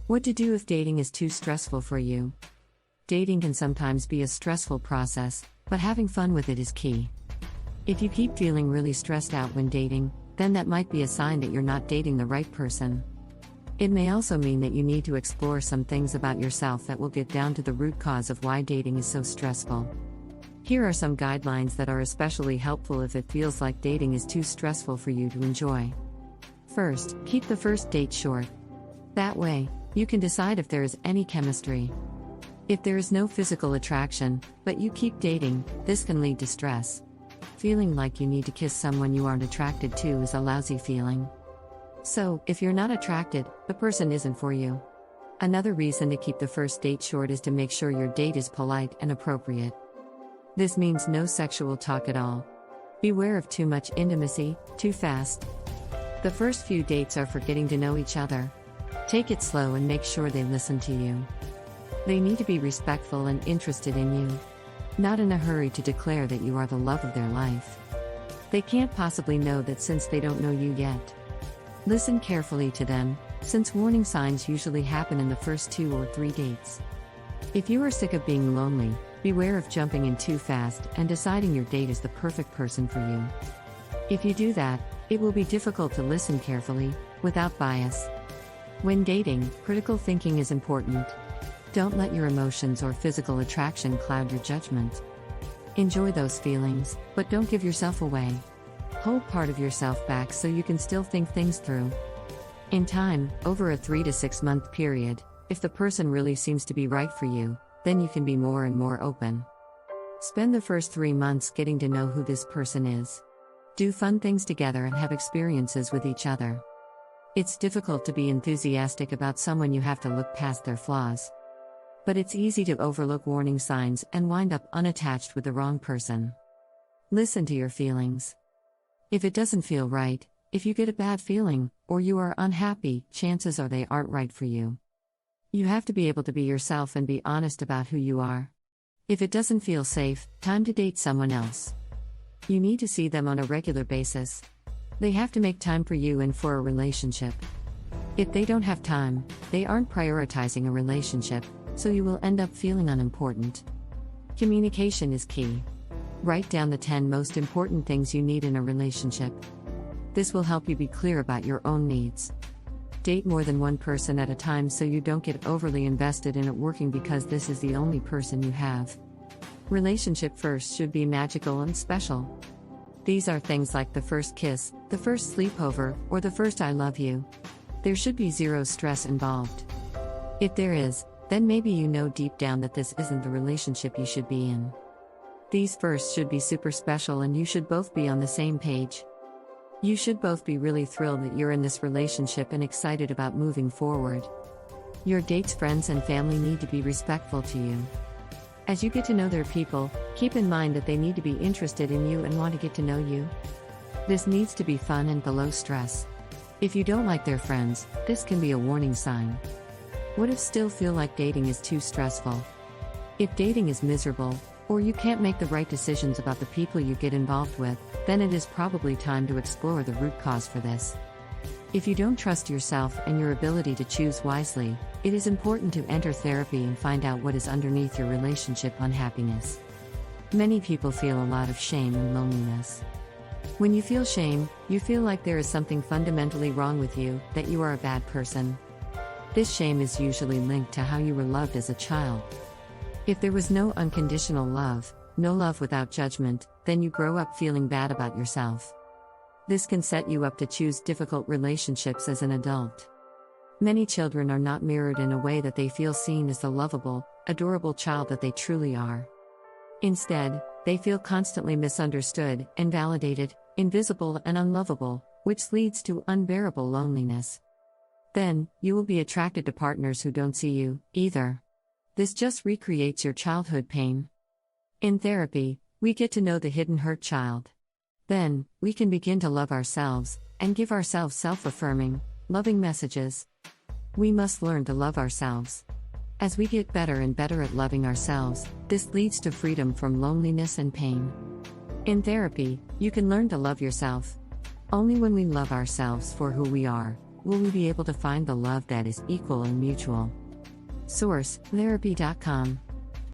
What to do if dating is too stressful for you? Dating can sometimes be a stressful process, but having fun with it is key. If you keep feeling really stressed out when dating, then that might be a sign that you're not dating the right person. It may also mean that you need to explore some things about yourself that will get down to the root cause of why dating is so stressful. Here are some guidelines that are especially helpful if it feels like dating is too stressful for you to enjoy. First, keep the first date short. That way, you can decide if there is any chemistry. If there is no physical attraction, but you keep dating, this can lead to stress. Feeling like you need to kiss someone you aren't attracted to is a lousy feeling. So, if you're not attracted, the person isn't for you. Another reason to keep the first date short is to make sure your date is polite and appropriate. This means no sexual talk at all. Beware of too much intimacy, too fast. The first few dates are for getting to know each other. Take it slow and make sure they listen to you. They need to be respectful and interested in you. Not in a hurry to declare that you are the love of their life. They can't possibly know that since they don't know you yet. Listen carefully to them, since warning signs usually happen in the first 2 or 3 dates. If you are sick of being lonely, beware of jumping in too fast and deciding your date is the perfect person for you. If you do that, it will be difficult to listen carefully, without bias. When dating, critical thinking is important. Don't let your emotions or physical attraction cloud your judgment. Enjoy those feelings, but don't give yourself away. Hold part of yourself back so you can still think things through. In time, over a 3 to 6 month period, if the person really seems to be right for you, then you can be more and more open. Spend the first 3 months getting to know who this person is. Do fun things together and have experiences with each other. It's difficult to be enthusiastic about someone you have to look past their flaws. But it's easy to overlook warning signs and wind up unattached with the wrong person. Listen to your feelings. If it doesn't feel right, if you get a bad feeling, or you are unhappy, chances are they aren't right for you. You have to be able to be yourself and be honest about who you are. If it doesn't feel safe, time to date someone else. You need to see them on a regular basis. They have to make time for you and for a relationship. If they don't have time, they aren't prioritizing a relationship, so you will end up feeling unimportant. Communication is key. Write down the 10 most important things you need in a relationship. This will help you be clear about your own needs. Date more than one person at a time so you don't get overly invested in it working because this is the only person you have. Relationship first should be magical and special. These are things like the first kiss, the first sleepover, or the first I love you. There should be zero stress involved. If there is, then maybe you know deep down that this isn't the relationship you should be in. These firsts should be super special and you should both be on the same page. You should both be really thrilled that you're in this relationship and excited about moving forward. Your date's friends and family need to be respectful to you. As you get to know their people, keep in mind that they need to be interested in you and want to get to know you. This needs to be fun and below stress. If you don't like their friends, this can be a warning sign. What if still feel like dating is too stressful? If dating is miserable, or you can't make the right decisions about the people you get involved with, then it is probably time to explore the root cause for this. If you don't trust yourself and your ability to choose wisely, it is important to enter therapy and find out what is underneath your relationship unhappiness. Many people feel a lot of shame and loneliness. When you feel shame, you feel like there is something fundamentally wrong with you, that you are a bad person. This shame is usually linked to how you were loved as a child. If there was no unconditional love, no love without judgment, then you grow up feeling bad about yourself. This can set you up to choose difficult relationships as an adult. Many children are not mirrored in a way that they feel seen as the lovable, adorable child that they truly are. Instead, they feel constantly misunderstood, invalidated, invisible, and unlovable, which leads to unbearable loneliness. Then, you will be attracted to partners who don't see you, either. This just recreates your childhood pain. In therapy, we get to know the hidden hurt child. Then, we can begin to love ourselves, and give ourselves self-affirming, loving messages. We must learn to love ourselves. As we get better and better at loving ourselves, this leads to freedom from loneliness and pain. In therapy, you can learn to love yourself. Only when we love ourselves for who we are, will we be able to find the love that is equal and mutual? Source: Therapy.com.